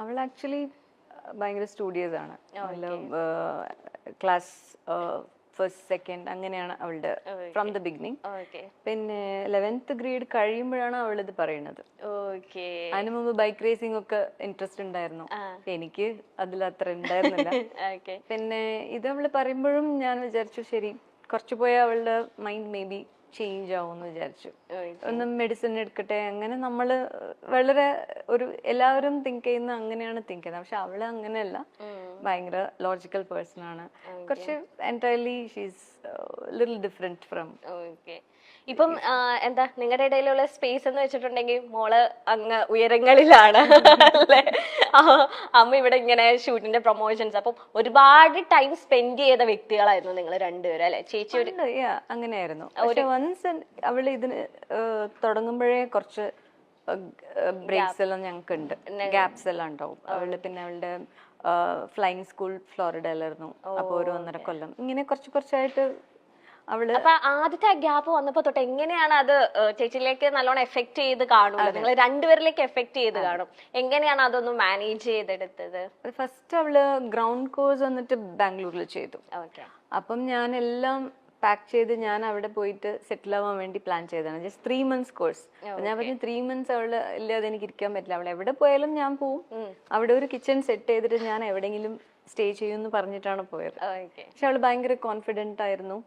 അവൾ ആക്ച്വലി ഭയങ്കര സ്റ്റുഡിയോസ് ആണ്. ക്ലാസ് ഫസ്റ്റ് സെക്കൻഡ് അങ്ങനെയാണ് അവളുടെ ഫ്രം ദ ബിഗിനിങ്. പിന്നെ 11th ഗ്രേഡ് കഴിയുമ്പോഴാണ് അവൾ ഇത് പറയുന്നത്. അതിനു മുമ്പ് ബൈക്ക് റേസിംഗ് ഒക്കെ ഇൻട്രസ്റ്റ് ഉണ്ടായിരുന്നു. എനിക്ക് അതിൽ അത്ര ഉണ്ടായിരുന്നില്ല. പിന്നെ ഇത് അവള് പറയുമ്പോഴും ഞാൻ വിചാരിച്ചു ശരി കുറച്ചു പോയാൽ അവളുടെ മൈൻഡ് മേ ബി ചേഞ്ച് ആവുമെന്ന് വിചാരിച്ചു. ഒന്ന് മെഡിസിൻ എടുക്കട്ടെ, അങ്ങനെ നമ്മള് വളരെ ഒരു എല്ലാവരും തിങ്ക് ചെയ്യുന്ന അങ്ങനെയാണ് തിങ്ക് ചെയ്യുന്നത്. പക്ഷെ അവള് അങ്ങനെയല്ല, ഭയങ്കര ലോജിക്കൽ പേഴ്സൺ ആണ്. കുറച്ച് entirely she's little different from. ഇപ്പം എന്താ നിങ്ങളുടെ ഇടയിലുള്ള സ്പേസ് എന്ന് വെച്ചിട്ടുണ്ടെങ്കിൽ മോള് അങ്ങ് ഉയരങ്ങളിലാണ് അല്ലേ? അമ്മ ഇവിടെ ഇങ്ങനെ ഷൂട്ടിന്റെ പ്രൊമോഷൻസ്, അപ്പം ഒരുപാട് ടൈം സ്പെൻഡ് ചെയ്ത വ്യക്തികളായിരുന്നു നിങ്ങൾ രണ്ടുപേരും അല്ലെ? ചേച്ചി അങ്ങനെയായിരുന്നു. വൺസ് അവള് ഇതിന് തുടങ്ങുമ്പോഴേ കുറച്ച് ബ്രേക്സ് എല്ലാം ഞങ്ങൾക്ക് ഉണ്ട്, ഗ്യാപ്സ് എല്ലാം ഉണ്ടാവും. അവള് പിന്നെ അവളുടെ ഫ്ലൈയിങ് സ്കൂൾ ഫ്ലോറിഡയിലായിരുന്നു. അപ്പൊ ഒരു 1.5 കൊല്ലം ഇങ്ങനെ കുറച്ചായിട്ട് അവള്. അപ്പൊ ആദ്യത്തെ ഗ്യാപ്പ് വന്നപ്പോ തൊട്ട് എങ്ങനെയാണ് അത് ചേച്ചിയിലേക്ക് നല്ലോണം എഫക്ട് ചെയ്ത് കാണുമല്ലോ, നിങ്ങൾ രണ്ടുപേരിലേക്ക് എഫക്ട് ചെയ്ത് കാണും, എങ്ങനെയാണ് അതൊന്ന് മാനേജ് ചെയ്തെടുത്തത്? ഫസ്റ്റ് അവള് ഗ്രൗണ്ട് കോഴ്സ് വന്നിട്ട് ബാംഗ്ലൂരിൽ ചെയ്തു. അപ്പം ഞാൻ എല്ലാം പാക്ക് ചെയ്ത് ഞാൻ അവിടെ പോയിട്ട് സെറ്റിൽ ആവാൻ വേണ്ടി പ്ലാൻ ചെയ്തതാണ്. Just 3 months course. ഞാൻ പറഞ്ഞു 3 months അവള് ഇല്ലാതെ എനിക്ക് ഇരിക്കാൻ പറ്റില്ല, അവൾ എവിടെ പോയാലും ഞാൻ പോവും, അവിടെ ഒരു കിച്ചൺ സെറ്റ് ചെയ്തിട്ട് ഞാൻ എവിടെയെങ്കിലും സ്റ്റേ ചെയ്യുമെന്ന് പറഞ്ഞിട്ടാണ് പോയത്. പക്ഷെ അവള് ഭയങ്കര കോൺഫിഡന്റ് ആയിരുന്നു.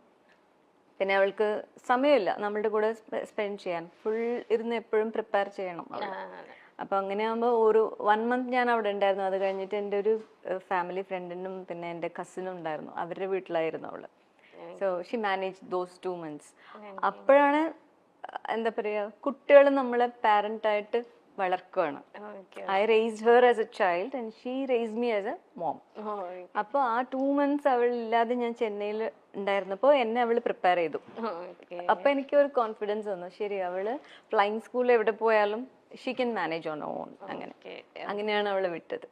പിന്നെ അവൾക്ക് സമയമില്ല നമ്മളുടെ കൂടെ സ്പെൻഡ് ചെയ്യാൻ, ഫുൾ ഇരുന്ന് എപ്പോഴും പ്രിപ്പയർ ചെയ്യണം. അപ്പൊ അങ്ങനെ ആകുമ്പോൾ ഒരു 1 month ഞാൻ അവിടെ ഉണ്ടായിരുന്നു. അത് കഴിഞ്ഞിട്ട് എൻ്റെ ഒരു ഫാമിലി ഫ്രണ്ടിനും പിന്നെ എൻ്റെ കസിനും ഉണ്ടായിരുന്നു, അവരുടെ വീട്ടിലായിരുന്നു അവള്. So she manage those 2 months. അപ്പോഴാണ് എന്താ പറയാ, കുട്ടികൾ നമ്മളെ പാരന്റ് ആയിട്ട് വളർക്കുകയാണ്. I raised her as a child and she raised me as a mom. അപ്പൊ ആ 2 months അവൾ ഇല്ലാതെ ഞാൻ ചെന്നൈയിൽ ഉണ്ടായിരുന്നപ്പോ എന്നെ അവള് പ്രിപ്പയർ ചെയ്തു. അപ്പൊ എനിക്ക് ഒരു കോൺഫിഡൻസ് വന്നു, ശരി അവള് ഫ്ലൈയിങ് സ്കൂളിൽ എവിടെ പോയാലും she can manage on on. അങ്ങനെയാണ് അവളെ വിട്ടത്.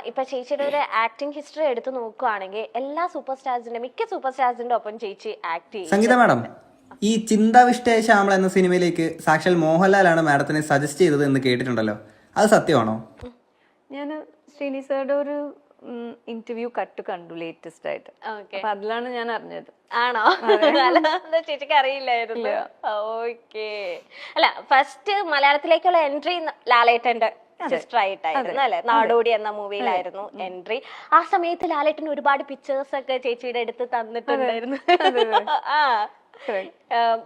ഇപ്പൊ ചേച്ചിയുടെ ഒരു ആക്ടിംഗ് ഹിസ്റ്ററി എടുത്ത് നോക്കുകയാണെങ്കിൽ എല്ലാ സൂപ്പർ സ്റ്റാർസിന്റെ മിക്ക സൂപ്പർ സ്റ്റാർസിന്റെ ഒപ്പം ചേച്ചി ആക്ട് ചെയ്യും. സംഗീത മാഡം, ഈ ചിന്താവിഷ്ടയ ശ്യാമള എന്ന സിനിമയിലേക്ക് സാക്ഷാൽ മോഹൻലാലാണ് മാഡത്തിനെ സജസ്റ്റ് ചെയ്തത് എന്ന് കേട്ടിട്ടുണ്ടല്ലോ, അത് സത്യമാണോ? ഞാൻ ശ്രീനി സാറുടെ ഒരു ഇന്റർവ്യൂ കണ്ടു ലേറ്റസ്റ്റ് ആയിട്ട്. അപ്പൊ അതിലാണ് ഞാൻ അറിഞ്ഞത്. ആണോ? ചേച്ചിക്ക് അറിയില്ലായിരുന്നു. ഓക്കെ. അല്ല, ഫസ്റ്റ് മലയാളത്തിലേക്കുള്ള എൻട്രി ലാലേട്ടന്റെ സിസ്റ്റർ ആയിട്ടായിരുന്നു അല്ലെ? നാടോടി എന്ന മൂവിയിലായിരുന്നു എൻട്രി. ആ സമയത്ത് ലാലേട്ടൻ ഒരുപാട് പിക്ചേഴ്സ് ഒക്കെ ചേച്ചിയുടെ അടുത്ത് തന്നിട്ടുണ്ടായിരുന്നു.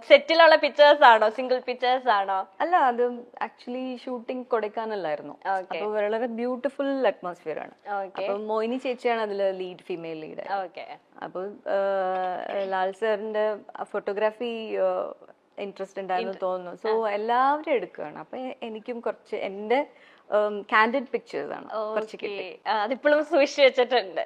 സെറ്റിലുള്ള പിക്ചേഴ്സ് ആണോ, സിംഗിൾ പിക്ചേഴ്സ് ആണോ? അല്ല, അത് ആക്ച്വലി ഷൂട്ടിംഗ് കൊടൈക്കനാലിലായിരുന്നു. അപ്പൊ വളരെ ബ്യൂട്ടിഫുൾ അറ്റ്മോസ്ഫിയർ ആണ്. അപ്പൊ മോഹിനി ചേച്ചിയാണ് അതില് ലീഡ്, ഫീമെയിൽ ലീഡ്. അപ്പൊ ലാൽ സാറിന്റെ ഫോട്ടോഗ്രാഫി ഇൻട്രസ്റ്റ് ഉണ്ടായിരുന്നു തോന്നുന്നു. സോ എല്ലാവരും എടുക്കുകയാണ്. അപ്പൊ എനിക്കും കുറച്ച് എന്റെ കാൻഡിഡ് പിക്ചേഴ്സ് ആണ് കുറച്ച് കിട്ടി. അതിപ്പോഴും സൂക്ഷിച്ചു വെച്ചിട്ടുണ്ട്.